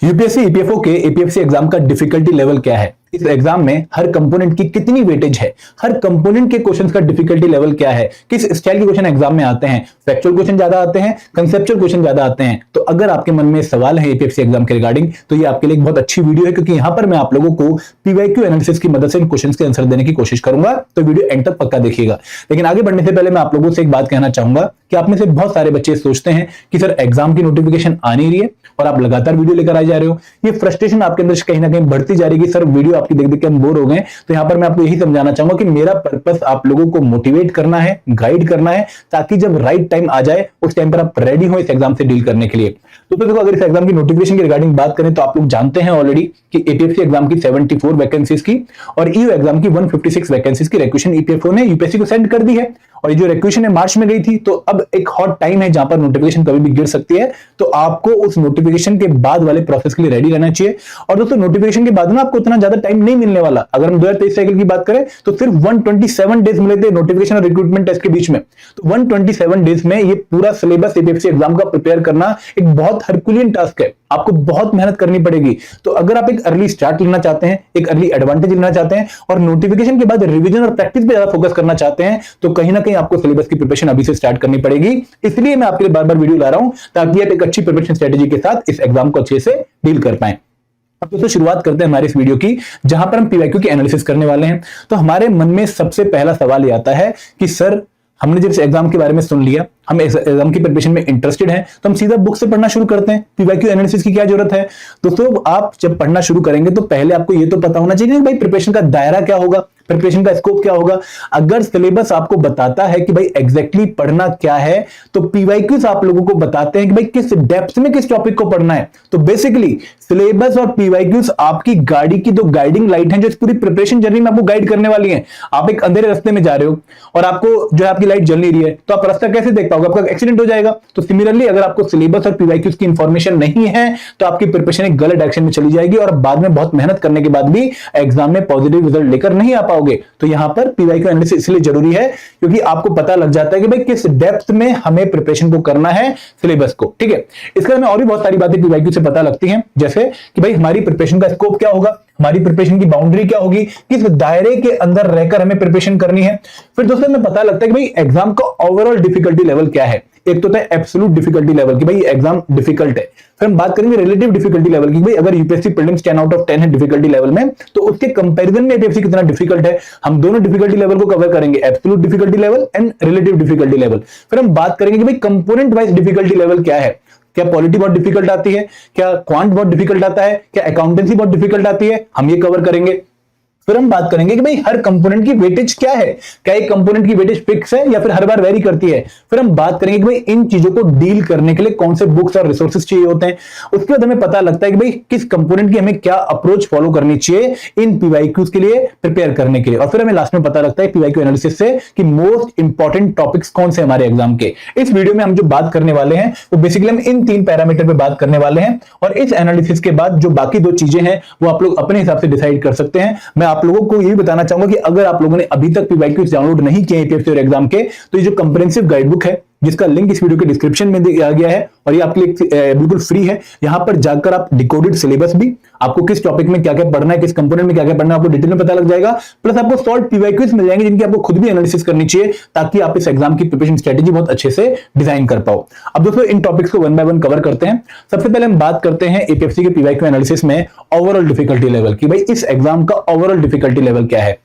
UPSC EPFO के APFC exam का difficulty level क्या है, इस एग्जाम में हर कंपोनेंट की कितनी वेटेज है, हर कंपोनेंट के क्वेश्चंस का डिफिकल्टी लेवल क्या है, किस स्टाइल के क्वेश्चन एग्जाम में आते हैं, फैक्चुअल क्वेश्चन ज्यादा आते हैं, कंसेप्चुअल क्वेश्चन ज्यादा आते हैं। तो अगर आपके मन में सवाल है एपीएफसी एग्जाम के रिगार्डिंग, तो ये आपके लिए एक बहुत अच्छी वीडियो है, क्योंकि यहां पर मैं आप लोगों को पीवाईक्यू एनालिसिस की मदद से इन क्वेश्चंस के आंसर देने की कोशिश करूंगा। तो वीडियो एंड तक पक्का देखिएगा। लेकिन आगे बढ़ने से पहले मैं आप लोगों से एक बात कहना चाहूंगा कि आप में से बहुत सारे बच्चे सोचते हैं कि सर एग्जाम की नोटिफिकेशन आ नहीं रही है और आप लगातार वीडियो लेकर आ जा रहे हो, ये फ्रस्ट्रेशन आपके अंदर कहीं ना कहीं बढ़ती जा रही है कि सर वीडियो आपकी देख देख के हम बोर हो गए। तो यहां पर मैं आपको यही समझाना चाहूंगा कि मेरा पर्पस आप लोगों को मोटिवेट करना है, गाइड करना है, ताकि जब राइट टाइम आ जाए उस टाइम पर आप रेडी हो इस एग्जाम से डील करने के लिए। तो देखो, अगर इस एग्जाम की नोटिफिकेशन की रिगार्डिंग बात करें तो आप लोग जानते हैं ऑलरेडी कि एपीएफसी एग्जाम की 74 वैकेंसीज की और ईयू एग्जाम की 156 वैकेंसीज की रिक्वेशन ईपीएफओ ने यूपीएससी को सेंड कर दी है। और ये जो रिक्वेशन है मार्च में गई थी, तो अब एक हॉट टाइम है जहां पर नोटिफिकेशन कभी भी गिर सकती है। तो आपको उस नोटिफिकेशन के बाद वाले प्रोसेस के लिए रेडी रहना चाहिए। और दोस्तों, नोटिफिकेशन के बाद ना आपको उतना ज्यादा टाइम नहीं मिलने वाला। अगर हम 2023 साइकिल की बात करें तो सिर्फ 127 डेज मिले थे नोटिफिकेशन और रिक्रूटमेंट टेस्ट के बीच में। तो 127 डेज में ये पूरा सिलेबस एपीएफसी एग्जाम का प्रिपेयर करना एक बहुत हरकुलियन टास्क है, आपको बहुत मेहनत करनी पड़ेगी। तो अगर आप एक अर्ली स्टार्ट लेना चाहते हैं, एक अर्ली एडवांटेज लेना चाहते हैं और नोटिफिकेशन के बाद रिवीजन और प्रैक्टिस पे ज्यादा फोकस करना चाहते हैं, तो कहीं ना कहीं आपको सिलेबस की प्रिपरेशन अभी से स्टार्ट करनी पड़ेगी। इसलिए मैं आपके लिए बार बार वीडियो ला रहा हूं, ताकि आप एक अच्छी प्रिपरेशन स्ट्रेटेजी के साथ इस एग्जाम को अच्छे से डील कर पाएं। अब दोस्तों, शुरुआत करते हैं हमारे इस वीडियो की, जहां पर हम पीवाईक्यू की एनालिसिस करने वाले हैं। तो हमारे मन में सबसे पहला सवाल यह आता है कि सर, हमने जब इस एग्जाम के बारे में सुन लिया, हम इस एग्जाम की प्रिपरेशन में इंटरेस्टेड हैं, तो हम सीधा बुक से पढ़ना शुरू करते हैं। पीवाईक्यू एनालिसिस की क्या जरूरत है दोस्तों? आप जब पढ़ना शुरू करेंगे तो पहले आपको ये तो पता होना चाहिए कि भाई प्रिपरेशन का दायरा क्या होगा, प्रिपरेशन का स्कोप क्या होगा। अगर सिलेबस आपको बताता है कि भाई एग्जैक्टली पढ़ना क्या है, तो पीवाईक्यूज आप लोगों को बताते हैं कि भाई किस डेप्थ में किस टॉपिक को पढ़ना है। तो बेसिकली सिलेबस और पीवाईक्यूज आपकी गाड़ी की दो गाइडिंग लाइट हैं, जो इस पूरी प्रिपरेशन जर्नी में आपको गाइड करने वाली हैं। आप एक अंधेरे रास्ते में जा रहे हो और आपको जो है आपकी लाइट जल नहीं रही है, तो आप रास्ता कैसे देख पाओगे? आपका एक्सीडेंट हो जाएगा। तो सिमिलरली, अगर आपको सिलेबस और पीवाईक्यूज की इंफॉर्मेशन नहीं है, तो आपकी प्रिपरेशन एक गलत डायरेक्शन में चली जाएगी और बाद में बहुत मेहनत करने के बाद भी एग्जाम में पॉजिटिव रिजल्ट लेकर नहीं आ पाओगे। तो यहां पर पीवाईक्यू एनालिसिस इसलिए जरूरी है क्योंकि आपको पता लग जाता है कि भाई किस डेप्थ में हमें प्रिपरेशन को करना है सिलेबस को। ठीक है, इसके में और भी बहुत सारी बातें पीवाईक्यू से पता लगती हैं, जैसे कि भाई हमारी प्रिपरेशन का स्कोप क्या होगा, हमारी प्रिपरेशन की बाउंड्री क्या होगी, किस दायरे के अंदर रहकर हमें प्रिपरेशन करनी है। फिर दोस्तों, हमें पता लगता है कि भाई एग्जाम का ओवरऑल डिफिकल्टी लेवल क्या है। एक तो होता है एब्सोल्यूट डिफिकल्टी लेवल कि भाई एग्जाम डिफिकल्ट है। फिर हम बात करेंगे रिलेटिव डिफिकल्टी लेवल की, भाई अगर यूपीएससी प्रीलिम्स 10 आउट ऑफ 10 है डिफिकल्टी लेवल में, तो उसके कंपैरिजन में एपीएफसी कितना डिफिकल्ट है। हम दोनों डिफिकल्टी लेवल को कवर करेंगे, absolute difficulty level and relative difficulty level. फिर हम बात करेंगे कि भाई कंपोनेंट वाइज डिफिकल्टी लेवल क्या है। क्या पॉलिटी बहुत डिफिकल्ट आती है, क्या क्वांट बहुत डिफिकल्ट आता है, क्या अकाउंटेंसी बहुत डिफिकल्ट आती है, हम ये कवर करेंगे। फिर हम बात करेंगे कि भाई हर कंपोनेंट की वेटेज क्या है, क्या एक कंपोनेंट की वेटेज फिक्स है या फिर हर बार वेरी करती है। फिर हम बात करेंगे कि भाई इन चीजों को डील करने के लिए कौन से बुक्स और रिसोर्सेज चाहिए होते हैं। उसके बाद हमें पता लगता है कि भाई किस कंपोनेंट की हमें क्या अप्रोच फॉलो करनी चाहिए इन पीवाईक्यूज के लिए प्रिपेयर करने के लिए। और फिर हमें लास्ट में पता लगता है पीवाईक्यू एनालिसिस से कि मोस्ट इंपॉर्टेंट टॉपिक्स कौन से हमारे एग्जाम के। इस वीडियो में हम जो बात करने वाले हैं वो बेसिकली हम इन 3 पैरामीटर पे बात करने वाले हैं, और इस एनालिसिस के बाद जो बाकी 2 चीजें हैं वो आप लोग अपने हिसाब से डिसाइड कर सकते हैं। मैं आप लोगों को यही बताना चाहूंगा कि अगर आप लोगों ने अभी तक पीवाईक्यूज डाउनलोड नहीं किए एपीएफसी और एग्जाम के, तो ये जो कंप्रिहेंसिव गाइडबुक है, जिसका लिंक इस वीडियो के डिस्क्रिप्शन में दिया गया है और ये आपके लिए बिल्कुल फ्री है। यहां पर जाकर आप डिकोडेड सिलेबस भी, आपको किस टॉपिक में क्या क्या पढ़ना है, किस कंपोनेंट में क्या क्या पढ़ना है, आपको डिटेल में पता लग जाएगा। प्लस आपको सॉल्व पीवाईक्यूज मिल जाएंगे जिनकी आपको खुद भी एनालिसिस करनी चाहिए, ताकि आप इस एग्जाम की प्रिपरेशन स्ट्रेटेजी बहुत अच्छे से डिजाइन कर पाओ। अब दोस्तों, इन टॉपिक्स को 1 बाय 1 कवर करते हैं। सबसे पहले हम बात करते हैं एपीएफसी के पीवाईक्यू एनालिसिस में ओवरऑल डिफिकल्टी लेवल की, भाई इस एग्जाम का ओवरऑल डिफिकल्टी लेवल क्या है।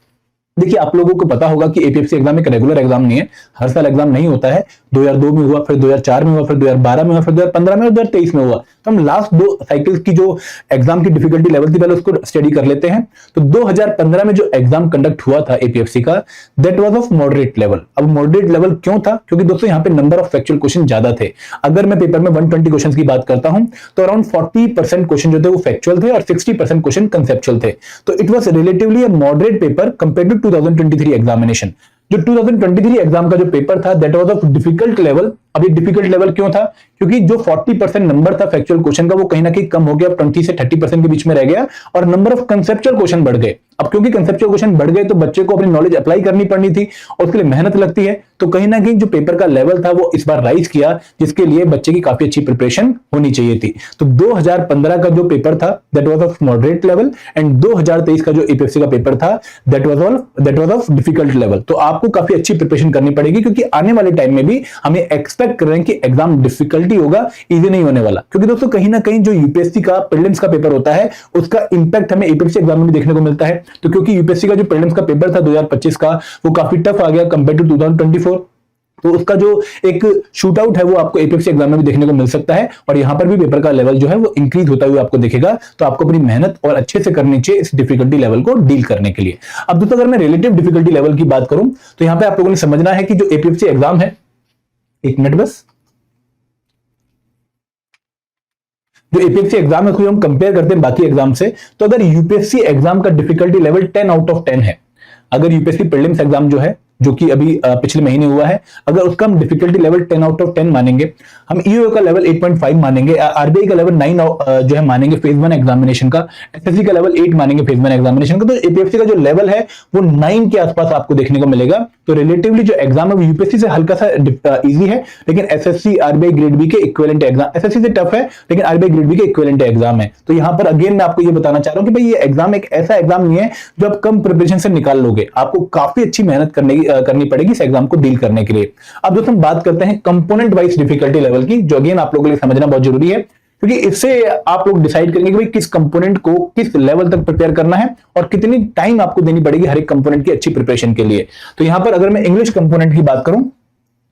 देखिए, आप लोगों को पता होगा कि एपीएफसी एग्जाम एक रेगुलर एग्जाम नहीं है, हर साल एग्जाम नहीं होता है। 2002 में हुआ, फिर 2004 में हुआ, फिर 2012 में हुआ, फिर 2015 में और 2023 में हुआ। तो हम लास्ट 2 साइकिल्स की जो एग्जाम की डिफिकल्टी लेवल थी पहले उसको स्टडी कर लेते हैं। तो 2015 में जो एग्जाम कंडक्ट हुआ था एपीएफसी का, that was of moderate level. अब मॉडरेट लेवल क्यों था? क्योंकि दोस्तों यहाँ पे नंबर ऑफ फैक्चुअल क्वेश्चन ज्यादा थे। अगर मैं पेपर में 120 क्वेश्चन की बात करता हूं, तो अराउंड 40% क्वेश्चन जो थे वो फैक्चुअल थे और 60% क्वेश्चन कंसेप्चुअल थे। तो it was relatively a moderate paper compare to 2023 examination. जो 2023 एग्जाम का जो पेपर था that was of difficult level. अब ये डिफिकल्ट लेवल क्यों था? क्योंकि जो 40% नंबर था फैक्चुअल क्वेश्चन का वो कहीं ना कहीं कम हो गया, 20 से 30% के बीच में रह गया और नंबर ऑफ कंसेप्चुअल क्वेश्चन बढ़ गए। अब क्योंकि कंसेप्चुअल क्वेश्चन बढ़ गए तो बच्चे को अपनी नॉलेज अप्लाई करनी पड़नी थी और उसके लिए मेहनत लगती है, तो कहीं ना कहीं जो पेपर का लेवल था वो इस बार राइज किया, जिसके लिए बच्चे की काफी अच्छी प्रिपरेशन होनी चाहिए थी। तो 2015 का जो पेपर था that was of moderate level and 2023 का जो एपीएससी का पेपर था that was of difficult level. तो आपको काफी अच्छी प्रिपरेशन करनी पड़ेगी, क्योंकि आने वाले टाइम में भी हमें एक्सपेक्ट कर रहे हैं कि एग्जाम डिफिकल्टी होगा, इजी नहीं होने वाला। क्योंकि दोस्तों कहीं ना कहीं जो यूपीएससी का प्रीलिम्स का पेपर होता है उसका इंपैक्ट हमें एपीएससी एग्जाम में भी देखने को मिलता है। तो क्योंकि यूपीएससी का जो प्रीलिम्स का पेपर था 2025 का वो काफी टफ आ गया कंपेयर टू 2024, तो उसका जो एक शूट आउट है वो आपको एपीएससी एग्जाम में भी देखने को मिल सकता है और यहां पर भी पेपर का लेवल जो है वो इंक्रीज होता हुआ आपको दिखेगा। तो आपको अपनी मेहनत और अच्छे से करनी चाहिए इस डिफिकल्टी लेवल को डील करने के लिए। अब दोस्तों अगर मैं रिलेटिव डिफिकल्टी लेवल की बात करूं तो यहां पे आप लोगों ने समझना है कि जो एपीएससी एग्जाम है, एक मिनट बस, जो एपीएससी एग्जाम है उसको हम कंपेयर करते हैं बाकी एग्जाम से, तो अगर यूपीएससी एग्जाम का डिफिकल्टी लेवल 10 आउट ऑफ 10 है, अगर यूपीएससी प्रीलिम्स एग्जाम जो है जो कि अभी पिछले महीने हुआ है, अगर उसका हम डिफिकल्टी लेवल 10 आउट ऑफ 10 मानेंगे, हम ईओ का लेवल 8.5 मानेंगे, आरबीआई का लेवल 9 जो है मानेंगे फेज 1 एग्जामिनेशन का, एसएससी का लेवल 8 मानेंगे फेज 1 एग्जामिनेशन का, तो एपीएससी का जो लेवल है वो 9 के आसपास आपको देखने को मिलेगा। तो रिलेटिवली जो एग्जाम है यूपीएससी से हल्का सा इजी है, लेकिन एसएससी आरबीआई ग्रेड बी के इक्विवेलेंट एग्जाम, एसएससी से टफ है लेकिन आरबीआई ग्रेड बी के इक्विवेलेंट एग्जाम है। तो यहां पर अगेन मैं आपको ये बताना चाह रहा हूं कि भाई ये एग्जाम एक ऐसा एग्जाम नहीं है जो आप कम प्रिपरेशन से निकाल लोगे, आपको काफी अच्छी मेहनत करनी पड़ेगी इस एग्जाम को डील करने के लिए। अब दोस्तों हम बात करते हैं कंपोनेंट वाइज डिफिकल्टी लेवल की, जो अगेन आप लोगों के लिए समझना बहुत जरूरी है, क्योंकि इससे आप लोग डिसाइड करेंगे कि भाई किस कंपोनेंट को किस लेवल तक प्रिपेयर करना है और कितनी टाइम आपको देनी पड़ेगी हर एक कंपोनेंट की अच्छी प्रिपरेशन के लिए। तो यहां पर अगर मैं इंग्लिश कंपोनेंट की बात करूं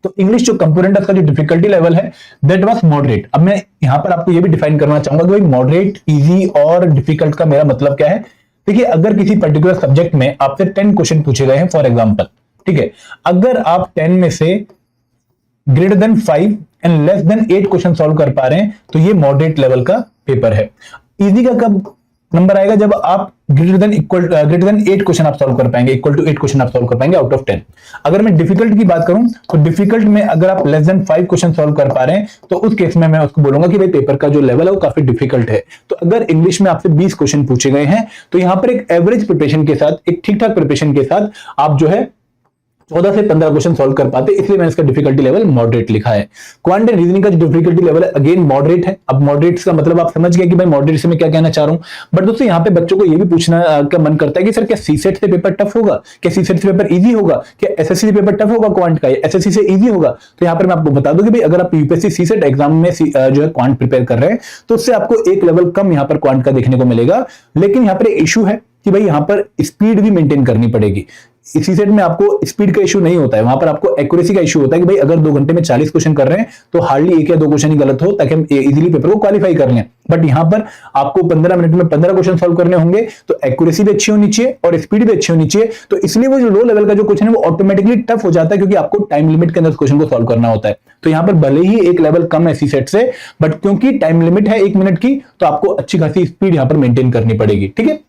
तो इंग्लिश जो कंपोनेंट है उसका जो डिफिकल्टी लेवल है दैट वाज मॉडरेट। अब मैं यहां पर आपको यह भी डिफाइन करना चाहूंगा कि भाई मॉडरेट, इजी और डिफिकल्ट का मेरा मतलब क्या है। देखिए अगर किसी पर्टिकुलर सब्जेक्ट में आपसे 10 क्वेश्चन पूछे गए हैं फॉर एग्जाम्पल, ठीक है, अगर आप 10 में से greater than 5 and less than 8 question solve कर पा रहे हैं तो ये मॉडरेट लेवल का पेपर है। इजी का कब नंबर आएगा? जब आप ग्रेटर देन 8 क्वेश्चन आप सॉल्व कर पाएंगे, इक्वल टू 8 क्वेश्चन आप सॉल्व कर पाएंगे आउट ऑफ 10। अगर मैं डिफिकल्ट की बात करूं तो डिफिकल्ट में अगर आप लेस देन 5 क्वेश्चन सॉल्व कर पा रहे हैं तो उस केस में मैं उसको बोलूंगा कि भाई पेपर का जो लेवल है वो काफी डिफिकल्ट है। तो अगर इंग्लिश में आपसे 20 क्वेश्चन पूछे गए हैं तो यहां पर एक एवरेज प्रिपरेशन के साथ, एक ठीक ठाक प्रिपरेशन के साथ आप जो है 14 से 15 क्वेश्चन सॉल्व कर पाते, इसलिए मैंने इसका डिफिकल्टी लेवल मॉडरेट लिखा है। क्वांट एंड रीजनिंग का जो डिफिकल्टी लेवल है अगेन मॉडरेट है। अब मॉडरेट का मतलब आप समझ गए कि भाई मॉडरेट से मैं क्या कहना चाह रहा हूं। बट दोस्तों यहाँ पे बच्चों को ये भी पूछना का मन करता है कि सर क्या सीसेट से पेपर टफ होगा, क्या सीसेट से पेपर इजी होगा, क्या एसएससी से पेपर टफ होगा क्वांट का, एसएससी से इजी होगा। तो यहाँ पर मैं आपको बता दूं कि भाई अगर आप यूपीएससी सीसेट एग्जाम में जो है क्वांट प्रिपेयर कर रहे हैं तो उससे आपको एक लेवल कम यहाँ पर क्वांट का देखने को मिलेगा। लेकिन यहाँ पर इशू है कि भाई यहां पर स्पीड भी मेंटेन करनी पड़ेगी। इसी सेट में आपको स्पीड का इशू नहीं होता है, वहां पर आपको एक्यूरेसी का इशू होता है कि भाई अगर 2 घंटे में 40 क्वेश्चन कर रहे हैं तो हार्डली 1 या 2 क्वेश्चन ही गलत हो ताकि हम इजीली पेपर को क्वालिफाई कर लें। बट यहां पर आपको 15 मिनट में 15 क्वेश्चन सॉल्व करने होंगे तो एक्यूरेसी भी अच्छी होनी चाहिए और स्पीड भी अच्छी होनी चाहिए। तो इसलिए वो जो लो लेवल का जो क्वेश्चन है वो ऑटोमेटिकली टफ हो जाता है, क्योंकि आपको टाइम लिमिट के अंदर क्वेश्चन को सॉल्व करना होता है। तो यहां पर भले ही एक लेवल कम है सी सेट से, बट क्योंकि टाइम लिमिट है 1 मिनट की तो आपको अच्छी खासी स्पीड यहां पर मेंटेन करनी पड़ेगी। ठीक है,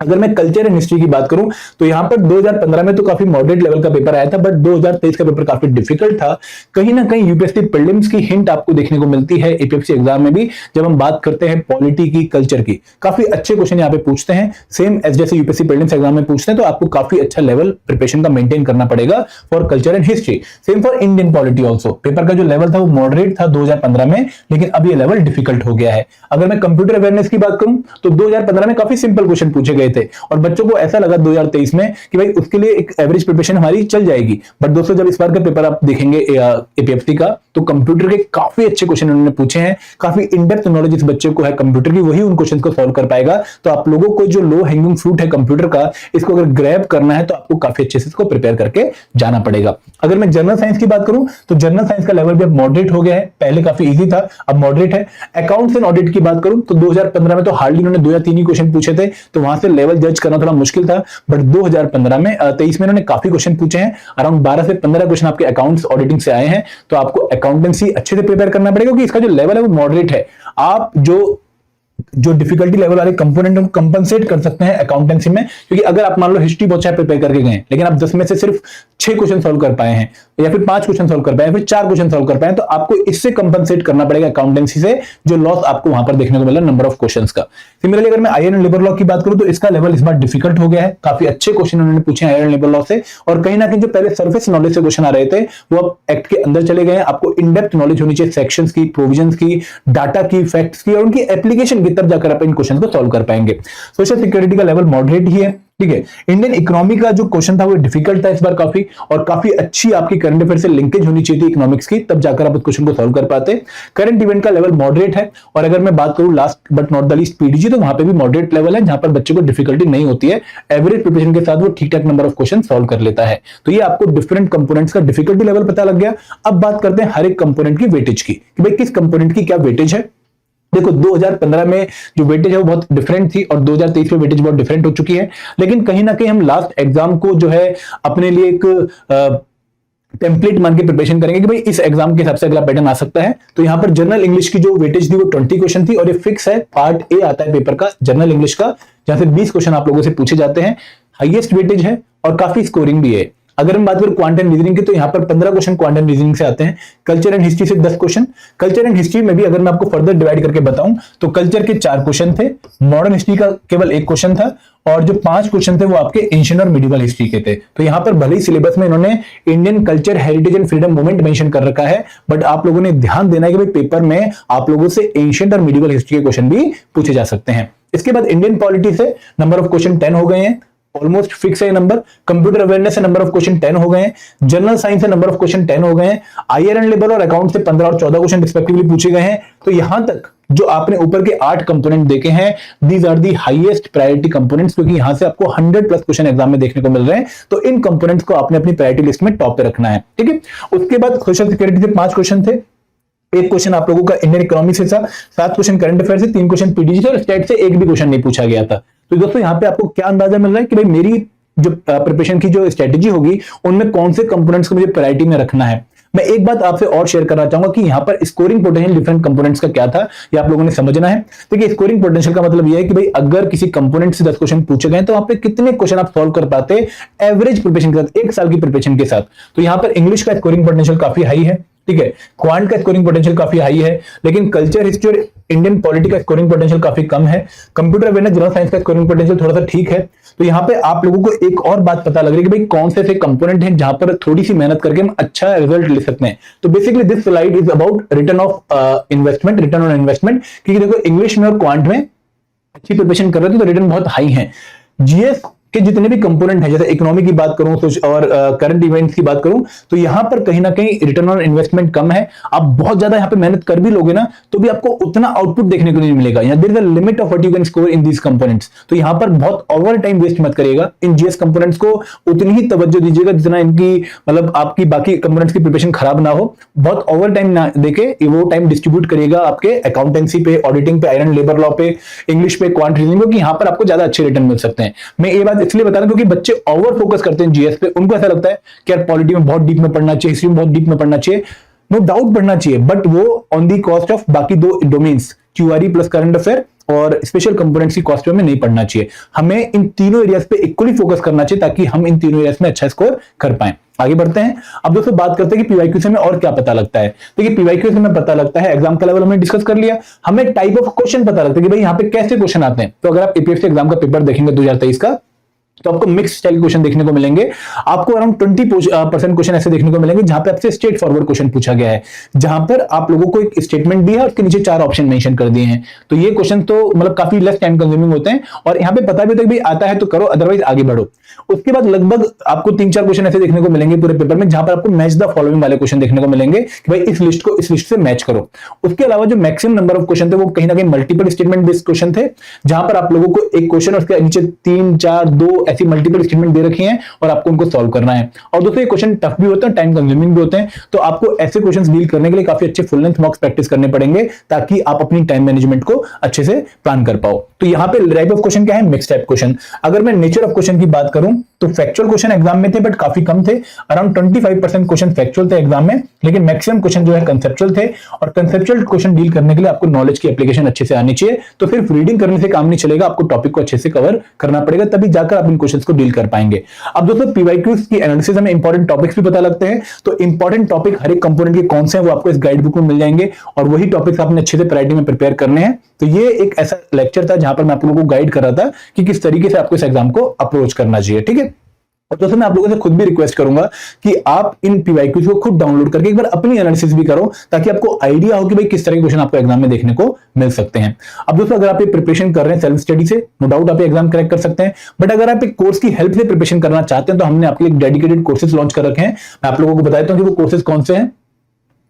अगर मैं कल्चर एंड हिस्ट्री की बात करूं तो यहां पर 2015 में तो काफी मॉडरेट लेवल का पेपर आया था, बट 2023 का पेपर काफी डिफिकल्ट था। कहीं ना कहीं यूपीएससी प्रीलिम्स की हिंट आपको देखने को मिलती है एपीएससी एग्जाम में भी, जब हम बात करते हैं पॉलिटी की, कल्चर की। काफी अच्छे क्वेश्चन यहां पे पूछते हैं, सेम एज जैसे यूपीएससी प्रीलिम्स एग्जाम में पूछते हैं। तो आपको काफी अच्छा लेवल प्रिपरेशन का मेंटेन करना पड़ेगा for culture and history. Same for Indian polity also. Paper का जो लेवल था वो मॉडरेट था 2015 में, लेकिन अब ये लेवल डिफिकल्ट हो गया है। अगर मैं कंप्यूटर अवेयरनेस की बात करूं तो 2015 में काफी सिंपल क्वेश्चन पूछे गए थे और बच्चों को ऐसा लगा 2023 में कि भाई उसके लिए एक एवरेज प्रिपरेशन हमारी चल जाएगी। बट दोस्तों जब इस बार का पेपर आप देखेंगे एपीएफसी का तो कंप्यूटर के काफी अच्छे क्वेश्चन उन्होंने पूछे हैं, काफी इनडेप्थ नॉलेज इस बच्चे को है कंप्यूटर की, वही उन क्वेश्चन को सॉल्व कर पाएगा। तो आप लोगों को जो लो हैंगिंग फ्रूट है कंप्यूटर का, इसको अगर ग्रैब करना है तो आपको काफी अच्छे से इसको प्रिपेयर करके जाना पड़ेगा। अगर मैं जनरल साइंस की बात करूं तो जनरल साइंस का लेवल भी अब मॉडरेट हो गया है, पहले काफी इजी था अब मॉडरेट है। अकाउंट्स एंड ऑडिट की बात करूं तो 2015 में तो हार्डली उन्होंने 2 या 3 ही क्वेश्चन पूछे थे, तो वहां से लेवल जज करना थोड़ा मुश्किल था। बट 2015 में 23 में इन्होंने काफी क्वेश्चन पूछे हैं, अराउंड 12 से 15 क्वेश्चन आपके अकाउंट्स ऑडिटिंग से आए हैं। तो आपको अकाउंटेंसी अच्छे से प्रिपेयर करना पड़ेगा क्योंकि इसका जो लेवल है वो मॉडरेट है। आप जो जो डिफिकल्टी लेवल वाले कंपोनेंट को कंपनसेट कर सकते हैं अकाउंटेंसी में, क्योंकि अगर आप मान लो हिस्ट्री बहुत अच्छा प्रिपेयर करके गए लेकिन आप 10 में से सिर्फ 6 क्वेश्चन सॉल्व कर पाए हैं, या फिर 5 क्वेश्चन सॉल्व कर पाए हैं, फिर 4 क्वेश्चन सॉल्व कर पाए, तो आपको इससे कंपनसेट करना पड़ेगा अकाउंटेंसी से, जो लॉस आपको वहां पर देखने को मिला नंबर ऑफ क्वेश्चंस का। सिमिलरली अगर मैं आईआर एंड लेबर लॉ की बात करूं तो इसका लेवल इस बार डिफिकल्ट हो गया है, काफी अच्छे क्वेश्चन उन्होंने पूछे आईआर एंड लेबर लॉ से, और कहीं ना कहीं जो पहले सर्फेस नॉलेज से क्वेश्चन आ रहे थे वो अब एक्ट के अंदर चले गए हैं। आपको इन डेप्थ नॉलेज होनी चाहिए सेक्शंस की, प्रोविजंस की, डाटा की, फैक्ट्स की और उनकी एप्लीकेशन की, तब जाकर आप इन क्वेश्चन को सॉल्व कर पाएंगे। सोशल सिक्योरिटी का लेवल मॉडरेट ही है, ठीक है। इंडियन इकोनॉमी का जो क्वेश्चन था वो डिफिकल्ट था इस बार काफी, और काफी अच्छी आपकी करंट अफेयर से लिंकेज होनी चाहिए थी इकोनॉमिक्स की, तब जाकर आप उस क्वेश्चन को सॉल्व कर पाते। करंट इवेंट का लेवल मॉडरेट है, और अगर मैं बात करूं last but not the least PDG, तो वहां पे भी मॉडरेट लेवल है, जहां पर बच्चे को डिफिकल्टी नहीं होती है, एवरेज प्रिपरेशन के साथ वो ठीक ठाक नंबर ऑफ क्वेश्चन सॉल्व कर लेता है। तो ये आपको डिफरेंट कंपोनेंट्स का डिफिकल्टी लेवल पता लग गया। अब बात करते हैं हर एक कंपोनेंट की वेटेज की, कि भाई किस कंपोनेंट की क्या वेटेज है। देखो 2015 में जो वेटेज है वो बहुत डिफरेंट थी, और 2023 में वेटेज बहुत डिफरेंट हो चुकी है, लेकिन कहीं ना कहीं हम लास्ट एग्जाम को जो है अपने लिए एक टेम्पलेट मान के प्रिपरेशन करेंगे कि भाई इस एग्जाम के हिसाब से अगला पैटर्न आ सकता है। तो यहां पर जनरल इंग्लिश की जो वेटेज थी वो 20 क्वेश्चन थी, और ये फिक्स है, पार्ट ए आता है पेपर का जनरल इंग्लिश का, जहां से 20 क्वेश्चन आप लोगों से पूछे जाते हैं, हाईएस्ट वेटेज है और काफी स्कोरिंग भी है। अगर हम बात करें क्वांटम रीजनिंग की, तो यहां पर 15 क्वेश्चन क्वांटम रीजनिंग से आते हैं, कल्चर एंड हिस्ट्री से 10 क्वेश्चन। कल्चर एंड हिस्ट्री में भी अगर मैं आपको फर्दर डिवाइड करके बताऊं तो कल्चर के 4 क्वेश्चन थे, मॉडर्न हिस्ट्री का केवल 1 क्वेश्चन था, और जो 5 क्वेश्चन थे वो आपके एंशिएंट और मिडिवल हिस्ट्री के थे। तो यहां पर भले ही सिलेबस में इन्होंने Indian culture, heritage and freedom movement mention कर रखा है, बट आप लोगों ने ध्यान देना है कि भाई पेपर में आप लोगों से एंशिएंट और मिडिवल हिस्ट्री के क्वेश्चन भी पूछे जा सकते हैं। इसके बाद इंडियन पॉलिटी से नंबर ऑफ क्वेश्चन 10 हो गए हैं, ऑलमोस्ट फिक्स है नंबर। कंप्यूटर अवेयरनेस से नंबर ऑफ क्वेश्चन 10 हो गए हैं, जनरल साइंस से नंबर ऑफ क्वेश्चन 10 हो गए हैं, आईआर एंड लेबर और अकाउंट से 15 और 14 क्वेश्चन रिस्पेक्टिवली पूछे गए हैं। तो यहां तक जो आपने ऊपर के 8 कंपोनेंट देखे हैं, these are the highest priority components, क्योंकि यहां से आपको 100 प्लस क्वेश्चन एग्जाम में देखने को मिल रहे हैं। तो इन कंपोनेंट्स को आपने अपनी प्रायोरिटी लिस्ट में टॉप पे रखना है, ठीक है। उसके बाद सोशल सिक्योरिटी से 5 क्वेश्चन थे, 1 क्वेश्चन आप लोगों का इंडियन इकोनॉमी से था, 7 क्वेश्चन करंट अफेयर से, 3 क्वेश्चन पीडीजी से, और स्टेट से 1 भी क्वेश्चन नहीं पूछा गया था। तो दोस्तों यहाँ पे आपको क्या अंदाजा मिल रहा है कि भाई मेरी जो प्रिपरेशन की जो स्ट्रेटेजी होगी उनमें कौन से कंपोनेंट्स को मुझे प्रायोरिटी में रखना है। मैं एक बात आपसे और शेयर करना चाहूंगा कि यहां पर स्कोरिंग पोटेंशियल डिफरेंट कंपोनेंट्स का क्या था, ये आप लोगों ने समझना है। देखिए स्कोरिंग पोटेंशियल का मतलब यह है कि भाई अगर किसी कंपोनेंट से 10 क्वेश्चन पूछे गए तो वहां पे कितने क्वेश्चन आप सॉल्व कर पाते एवरेज प्रिपरेशन के साथ, 1 साल की प्रिपरेशन के साथ। तो यहां पर इंग्लिश का स्कोरिंग पोटेंशियल काफी हाई है, ठीक है। क्वांट का स्कोरिंग पोटेंशियल काफी हाई है, लेकिन कल्चर, हिस्ट्री और इंडियन पॉलिटी का स्कोरिंग पोटेंशियल काफी कम है। कंप्यूटर अवेयरनेस, जनरल साइंस का स्कोरिंग पोटेंशियल थोड़ा सा ठीक है। तो यहाँ पे आप लोगों को एक और बात पता लग रही है कि भाई कौन से ऐसे कंपोनेंट हैं जहां पर थोड़ी सी मेहनत करके हम अच्छा रिजल्ट ले सकते हैं। तो basically this slide is about return of investment, return on investment, क्योंकि देखो इंग्लिश में और क्वांट में अच्छी प्रिपरेशन कर रहे थे तो रिटर्न बहुत हाई है। जीएस के जितने भी कंपोनेंट है, जैसे इकोनॉमी की बात करूं और करंट इवेंट्स की बात करूं, तो यहां पर कहीं ना कहीं रिटर्न ऑन इन्वेस्टमेंट कम है। आप बहुत ज्यादा यहां पे मेहनत कर भी लोगे ना तो भी आपको उतना आउटपुट देखने को नहीं मिलेगा। There is a limit of what you can score in these components. तो यहां पर बहुत ओवर टाइम वेस्ट मत करिएगा, इन जीएस कंपोनेंट्स को उतनी ही तवज्जो दीजिएगा जितना इनकी मतलब आपकी बाकी कंपोनेंट्स की प्रिपरेशन खराब ना हो। बहुत ओवर टाइम ना देके वो टाइम डिस्ट्रीब्यूट करिएगा आपके अकाउंटेंसी पे, ऑडिटिंग पे, आयरन लेबर लॉ पे, इंग्लिश पे, क्वांट रीजनिंग पे, यहां पर आपको ज्यादा अच्छे रिटर्न मिल सकते हैं। मैं ये बात इसलिए बता रहा हूं क्योंकि बच्चे ओवर फोकस करते हैं जीएस पे, उनको ऐसा लगता है कि यार पॉलिटी में बहुत डीप में पढ़ना चाहिए, हिस्ट्री में बहुत डीप में पढ़ना चाहिए। नो डाउट पढ़ना चाहिए, बट वो ऑन दी कॉस्ट ऑफ बाकी 2 डोमेन्स, क्यूआरई प्लस करंट अफेयर और स्पेशल कंपोनेंट्स की कॉस्ट में नहीं पढ़ना चाहिए। हमें इन तीनों एरियाज पे इक्वली फोकस करना चाहिए ताकि हम इन तीनों एरियाज में अच्छा स्कोर कर पाएं। आगे बढ़ते हैं। अब दोस्तों बात करते हैं कि पीवाईक्यू से हमें और क्या पता लगता है। देखिए पीवाईक्यू से हमें पता लगता है, एग्जाम का लेवल हमने डिस्कस कर लिया, हमें टाइप ऑफ क्वेश्चन पता लगता है कि भाई यहाँ पे कैसे क्वेश्चन आते हैं। तो अगर आप एपीएससी एग्जाम का पेपर देखेंगे 2023 का, तो आपको मिक्स स्टाइल क्वेश्चन देखने को मिलेंगे। आपको अराउंड 20% क्वेश्चन ऐसे देखने को मिलेंगे जहां पे आपसे स्ट्रेट फॉरवर्ड क्वेश्चन पूछा गया है, जहां पर आप लोगों को एक स्टेटमेंट दी है और उसके नीचे 4 ऑप्शन मेंशन कर दिए हैं। तो ये क्वेश्चन तो मतलब काफी लेस टाइम कंज्यूमिंग होते हैं और यहाँ पे पता भी होता है कि भाई आता है तो करो, अदरवाइज आगे बढ़ो। उसके बाद लगभग आपको 3-4 क्वेश्चन ऐसे देखने को मिलेंगे पूरे पेपर में जहां पर आपको मैच द फॉलोइंग वाले क्वेश्चन देखने को मिलेंगे कि भाई इस लिस्ट को इस लिस्ट से मैच करो। उसके अलावा जो मैक्सिमम नंबर ऑफ क्वेश्चन थे वो कहीं ना कहीं मल्टीपल स्टेटमेंट बेस्ड क्वेश्चन थे, जहां पर आप लोगों को एक क्वेश्चन और उसके नीचे 3, 4, 2 ऐसी मल्टीपल स्टेटमेंट दे रखी हैं और आपको उनको सॉल्व करना है। और दोस्तों ये क्वेश्चन टफ भी होते हैं, टाइम कंज्यूमिंग भी होते हैं, तो आपको ऐसे क्वेश्चंस डील करने के लिए काफी अच्छे फुल लेंथ मॉक्स प्रैक्टिस करने पड़ेंगे ताकि आप अपनी टाइम मैनेजमेंट को अच्छे से प्लान कर पाओ। तो यहाँ पे टाइप ऑफ क्वेश्चन क्या है, मिक्स टाइप क्वेश्चन। अगर मैं नेचर ऑफ क्वेश्चन की बात करूं तो फैक्चुअल क्वेश्चन एग्जाम में थे बट काफी कम थे, अराउंड 25% क्वेश्चन फैक्चुअल थे एग्जाम में, लेकिन मैक्सिमम क्वेश्चन जो है कंसेप्चुअल थे। और कंसेप्चुअल क्वेश्चन डील करने के लिए आपको नॉलेज की एप्लीकेशन अच्छे से आनी चाहिए, तो सिर्फ रीडिंग करने से काम नहीं चलेगा, आपको टॉपिक को अच्छे से कवर करना पड़ेगा, तभी जाकर आप इन क्वेश्चंस को डील कर पाएंगे। अब दोस्तों पीवाईक्यूज की एनालिसिस में इंपॉर्टेंट टॉपिक्स भी पता लगते हैं, तो इंपॉर्टेंट टॉपिक हर एक कंपोनेंट के कौन से हैं वो आपको इस गाइड बुक में मिल जाएंगे और वही टॉपिक्स आपने अच्छे से प्रायोरिटी में प्रिपेयर करने हैं। तो ये एक ऐसा लेक्चर था जहां पर मैं आप लोगों को गाइड कर रहा था कि किस तरीके से आपको इस एग्जाम को अप्रोच करना चाहिए, ठीक है। और दोस्तों मैं आप लोगों से खुद भी रिक्वेस्ट करूंगा कि आप इन पीवाईक्यूज को खुद डाउनलोड करके एक बार अपनी एनालिसिस भी करो, ताकि आपको आइडिया हो कि भाई किस तरह के क्वेश्चन आपको एग्जाम में देखने को मिल सकते हैं। अब दोस्तों अगर आप ये प्रिपरेशन कर रहे हैं सेल्फ स्टडी से, नो डाउट आप एग्जाम क्रैक कर सकते हैं, बट अगर आप एक कोर्स की हेल्प से प्रिपरेशन करना चाहते हैं तो हमने आपके लिए डेडिकेटेड कोर्सेज लॉन्च कर रखे हैं। मैं आप लोगों को बताता हूं कि वो कोर्सेज कौन से हैं।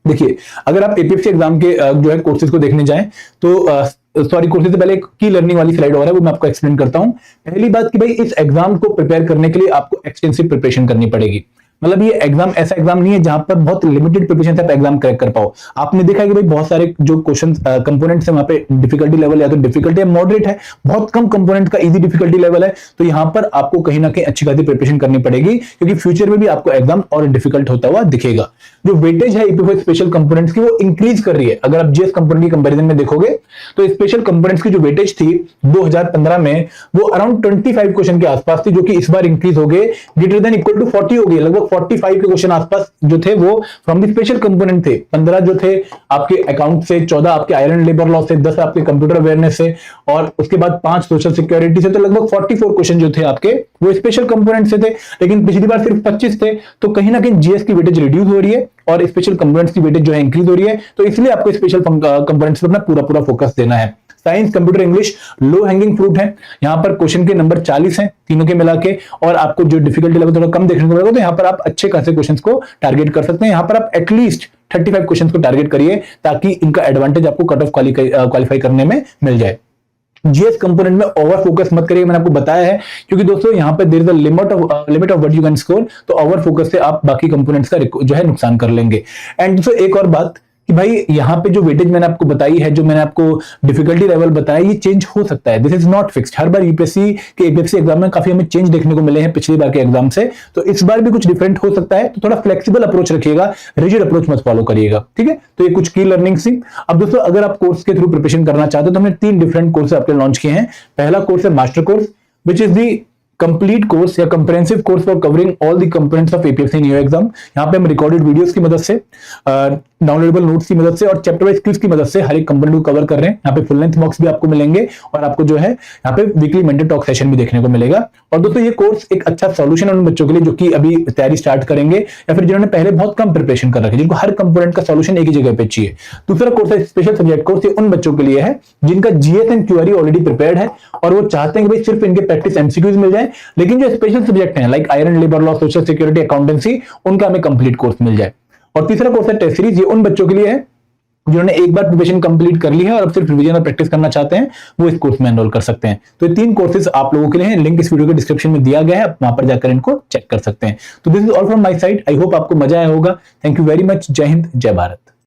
देखिए, अगर आप एपीएफसी एग्जाम के जो है कोर्सेज को देखने जाएं तो सॉरी, कोर्सेज से पहले एक की लर्निंग वाली स्लाइड और है, वो मैं आपको एक्सप्लेन करता हूं। पहली बात कि भाई इस एग्जाम को प्रिपेयर करने के लिए आपको एक्सटेंसिव प्रिपरेशन करनी पड़ेगी। मतलब ये एग्जाम ऐसा एग्जाम नहीं है जहां पर बहुत लिमिटेड प्रिपरेशन से आप एग्जाम क्रैक कर पाओ। आपने देखा है कि भाई बहुत सारे जो क्वेश्चन कंपोनेंट्स हैं वहां पे डिफिकल्टी लेवल या तो डिफिकल्टी या मॉडरेट है, बहुत कम कंपोनेंट का इजी डिफिकल्टी लेवल है। तो यहां पर आपको कहीं ना कहीं अच्छी खासी प्रिपरेशन करनी पड़ेगी, क्योंकि फ्यूचर में भी आपको एग्जाम और डिफिकल्ट होता हुआ दिखेगा। जो वेटेज है ईपीएफओ स्पेशल कंपोनेंट्स की वो इंक्रीज कर रही है। अगर आप जीएस कंपोनेंट की कंपैरिजन में देखोगे तो स्पेशल कंपोनेंट्स की जो वेटेज थी 2015 में वो अराउंड 25 क्वेश्चन के आसपास थी, जो कि इस बार इंक्रीज हो गए ग्रेटर देन इक्वल टू 40 हो गई। लगभग 45 के क्वेश्चन आसपास जो थे वो फ्रॉम द स्पेशल कंपोनेंट थे। 15 जो थे आपके अकाउंट से, 14 आपके आयरन लेबर लॉ से, 10 आपके कंप्यूटर अवेयरनेस से और उसके बाद 5 सोशल सिक्योरिटी से। तो लगभग 44 क्वेश्चन जो थे आपके वो स्पेशल कंपोनेंट से थे, लेकिन पिछली बार सिर्फ 25 थे। तो कहीं ना कहीं जीएस की वेटेज रिड्यूस हो रही है और स्पेशल कंपोनेंट्स की वेटेज जो है इंक्रीज हो रही है। तो इसलिए आपको स्पेशल कंपोनेंट्स पर अपना पूरा फोकस देना है। Science, computer, English low hanging fruit है। यहां पर क्वेश्चन के नंबर 40 हैं तीनों के मिला के, और आपको जो डिफिकल्टी लेवल थोड़ा कम देखने को मिलेगा, तो यहां पर आप अच्छे खासे क्वेश्चंस को टारगेट कर सकते हैं। यहां पर आप एटलीस्ट 35 क्वेश्चंस को टारगेट करिए, ताकि इनका एडवांटेज आपको कट ऑफ क्वालिफाई करने में मिल जाए। जीएस कंपोनेंट में ओवर फोकस मत करिए, मैंने आपको बताया है, क्योंकि दोस्तों यहां पे there is a limit of what you can score. तो ओवर फोकस से आप बाकी कंपोनेंट्स का जो है नुकसान कर लेंगे। एंड दोस्तों एक और बात कि भाई यहाँ पे जो वेटेज मैंने आपको बताई है, जो मैंने आपको डिफिकल्टी लेवल बताया, ये चेंज हो सकता है। This is not fixed. Her bar UPSC के एपीएफसी एग्जाम में काफी हमें चेंज देखने को मिले हैं पिछली बार के एग्जाम से, तो इस बार भी कुछ डिफरेंट हो सकता है। तो थोड़ा फ्लेक्सिबल अप्रोच रखिएगा, रिजिड अप्रोच मत फॉलो करिएगा, ठीक है। तो ये कुछ की लर्निंग थी। अब दोस्तों अगर आप कोर्स के थ्रू प्रिपरेशन करना चाहते हो तो हमने 3 डिफरेंट कोर्स आपके लॉन्च किए हैं। पहला कोर्स है master course, which is the complete course या comprehensive course for covering all the components of APFC new exam. यहां पे हम रिकॉर्डेड वीडियोस की मदद से, डाउनलोडेबल नोट्स की मदद से और चैप्टर वाइज क्विज की मदद से हर एक कंपोनेंट को कवर कर रहे हैं। यहाँ पे फुल लेंथ मॉक्स भी आपको मिलेंगे और आपको जो है यहाँ पे वीकली मेंटर टॉक सेशन भी देखने को मिलेगा। और दोस्तों ये कोर्स एक अच्छा सॉल्यूशन है उन बच्चों के लिए जो कि अभी तैयारी स्टार्ट करेंगे या फिर जिन्होंने पहले बहुत कम प्रिपरेशन कर रखी है, जिनको हर कंपोनेंट का सॉल्यूशन एक ही जगह पे चाहिए। दूसरा कोर्स है स्पेशल सब्जेक्ट कोर्स, ये उन बच्चों के लिए है जिनका जीएस एंड क्यूआरई ऑलरेडी प्रिपेयर्ड है और वो चाहते हैं कि भाई सिर्फ इनके प्रैक्टिस एमसीक्यूज मिल जाए, लेकिन जो स्पेशल सब्जेक्ट हैं like iron labour law, social security, accountancy, उनका हमें कंप्लीट कोर्स मिल जाए। और तीसरा कोर्स है टेस्ट सीरीज, ये उन बच्चों के लिए है जिन्होंने एक बार प्रिपरेशन कंप्लीट कर ली है और अब सिर्फ रिवीजन और प्रैक्टिस करना चाहते हैं, वो इस कोर्स में एनरोल कर सकते हैं। तो ये 3 कोर्सेज आप लोगों के लिए हैं, लिंक इस वीडियो के डिस्क्रिप्शन में दिया गया है, आप वहां पर जाकर इनको चेक कर सकते हैं। तो this is all from my side, I hope आपको मजा आया होगा। Thank you very much. जय हिंद, जय भारत।